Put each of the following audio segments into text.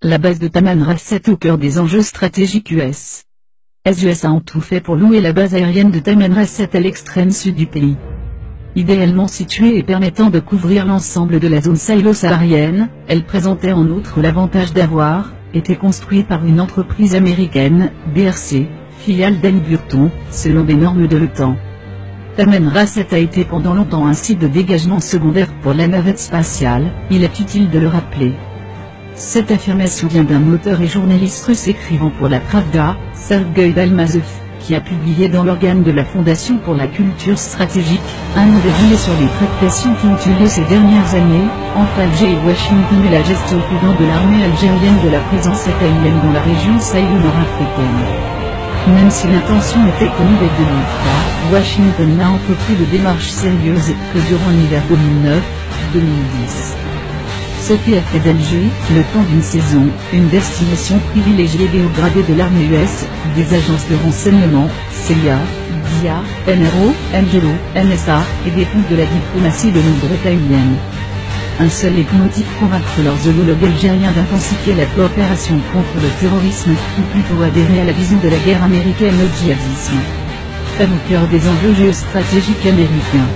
la base de Taman Rasset au cœur des enjeux stratégiques US. Les USA ont tout fait pour louer la base aérienne de Taman Rasset à l'extrême sud du pays. Idéalement située et permettant de couvrir l'ensemble de la zone sahélo-saharienne, elle présentait en outre l'avantage d'avoir été construite par une entreprise américaine, BRC, filiale d'Haliburton, selon des normes de l'OTAN. Taman Rasset a été pendant longtemps un site de dégagement secondaire pour la navette spatiale, il est utile de le rappeler. Cette affirmation vient d'un auteur et journaliste russe écrivant pour la Pravda, Sergueï Dalmazov, qui a publié dans l'organe de la Fondation pour la culture stratégique, un nom déroulé sur les tractations qui ont eu lieu ces dernières années, entre Alger et Washington et la gestion prudente de l'armée algérienne de la présence aérienne dans la région sahélo-nord-africaine. Même si l'intention était connue dès 2003, Washington n'a entrepris de démarches sérieuses que durant l'hiver 2009-2010. Ce qui a fait d'Alger, le temps d'une saison, une destination privilégiée des hauts gradés de l'armée US, des agences de renseignement, CIA, DIA, NRO, Angelo, NSA, et des pontes de la diplomatie de nombreux états-uniennes. Un seul motif convaincre leurs homologues algériens d'intensifier la coopération contre le terrorisme, ou plutôt adhérer à la vision de la guerre américaine au djihadisme. Femme au cœur des enjeux géostratégiques américains.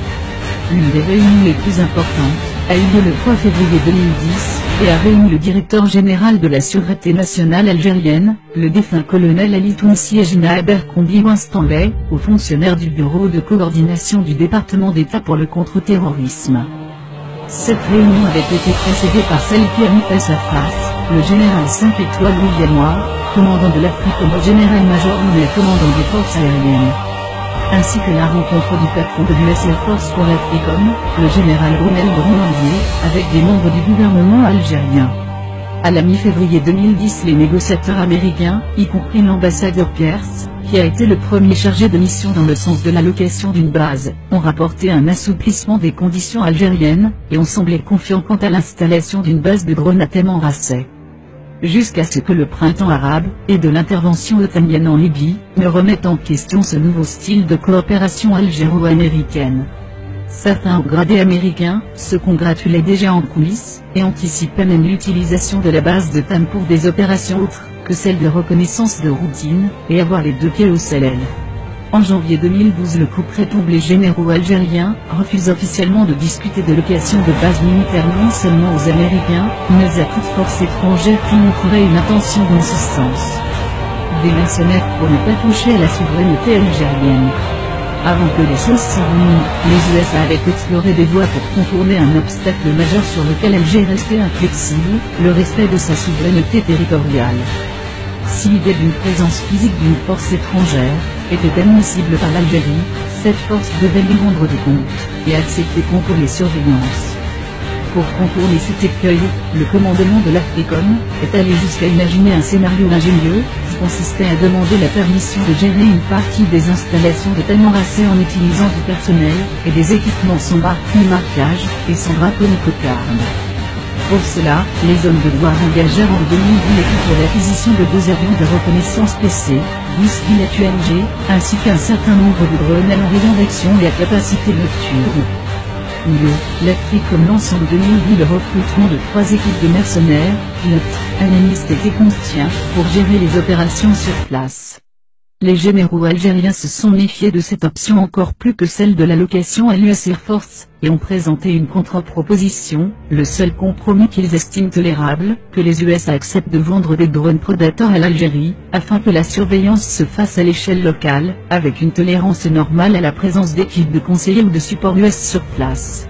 L'une des réunions les plus importantes a eu lieu le 3 février 2010, et a réuni le directeur général de la Sûreté nationale algérienne, le défunt colonel Ali Tounsi et Gina Abercrombie Winstanley, aux fonctionnaires du Bureau de coordination du département d'État pour le contre-terrorisme. Cette réunion avait été précédée par celle qui a mis face à face, le général 5 étoiles William Moore, commandant de l'Africom au général-major et commandant des forces aériennes. Ainsi que la rencontre du patron de l'US Air Force pour l'Africom, le général Brunel Brunandier, avec des membres du gouvernement algérien. À la mi-février 2010, les négociateurs américains, y compris l'ambassadeur Pierce, qui a été le premier chargé de mission dans le sens de l'allocation d'une base, ont rapporté un assouplissement des conditions algériennes, et ont semblé confiants quant à l'installation d'une base de drone à Taman Rasset. Jusqu'à ce que le printemps arabe, et de l'intervention otanienne en Libye, ne remettent en question ce nouveau style de coopération algéro-américaine. Certains hauts gradés américains se congratulaient déjà en coulisses, et anticipaient même l'utilisation de la base de Tam pour des opérations autres que celles de reconnaissance de routine, et avoir les deux pieds au soleil. En janvier 2012, le coup près tombe, les généraux algériens refusent officiellement de discuter de location de bases militaires non seulement aux Américains, mais à toute force étrangère qui montrerait une intention dans ce sens. Des mercenaires pour ne pas toucher à la souveraineté algérienne. Avant que les choses s'enveniment, les USA avaient exploré des voies pour contourner un obstacle majeur sur lequel Alger restait inflexible, le respect de sa souveraineté territoriale. Si l'idée d'une présence physique d'une force étrangère était admissible par l'Algérie, cette force devait lui rendre des comptes, et accepter contourner les surveillances. Pour contourner cet écueil, le commandement de l'Africom est allé jusqu'à imaginer un scénario ingénieux, qui consistait à demander la permission de gérer une partie des installations de Taman Rasset en utilisant du personnel, et des équipements sans marque ni marquage, et sans drapeau ni cocarde. Pour cela, les hommes de loi engagèrent en 2010 l'équipe pour l'acquisition de 2 avions de reconnaissance PC, 10 pilotes UNG, ainsi qu'un certain nombre de drones allant rayon d'action et à capacité nocturne. L'Africom lance en 2010 le recrutement de 3 équipes de mercenaires, pilotes, analystes et techniciens, pour gérer les opérations sur place. Les généraux algériens se sont méfiés de cette option encore plus que celle de l'allocation à l'US Air Force, et ont présenté une contre-proposition, le seul compromis qu'ils estiment tolérable, que les USA acceptent de vendre des drones Predator à l'Algérie, afin que la surveillance se fasse à l'échelle locale, avec une tolérance normale à la présence d'équipes de conseillers ou de support US sur place.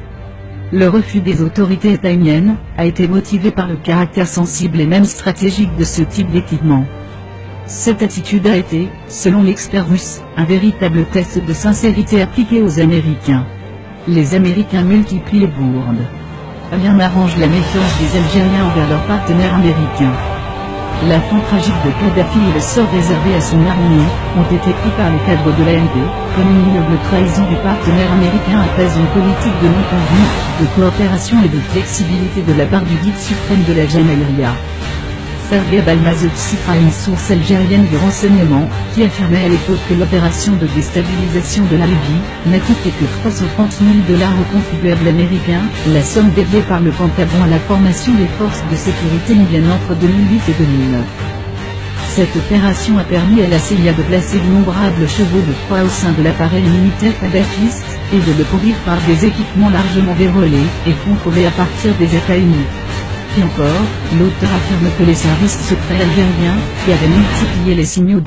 Le refus des autorités états-uniennes a été motivé par le caractère sensible et même stratégique de ce type d'équipement. Cette attitude a été, selon l'expert russe, un véritable test de sincérité appliqué aux Américains. Les Américains multiplient les bourdes. Rien n'arrange la méfiance des Algériens envers leurs partenaires américains. La fin tragique de Kadhafi et le sort réservé à son armée ont été pris par les cadres de l'ANP, comme une ignoble trahison du partenaire américain apaise une politique de non-conflit, de coopération et de flexibilité de la part du guide suprême de la Jamahiriya. Sergei Balmazov citera une source algérienne de renseignement, qui affirmait à l'époque que l'opération de déstabilisation de la Libye n'a coûté que 330 000 $ aux contribuables américains, la somme dédiée par le Pentagone à la formation des forces de sécurité libyennes entre 2008 et 2009. Cette opération a permis à la CIA de placer d'innombrables chevaux de Troie au sein de l'appareil militaire kadhafiste, et de le couvrir par des équipements largement vérolés, et contrôlés à partir des États-Unis. Puis encore, l'auteur affirme que les services secrets algériens, qui avaient multiplié les signaux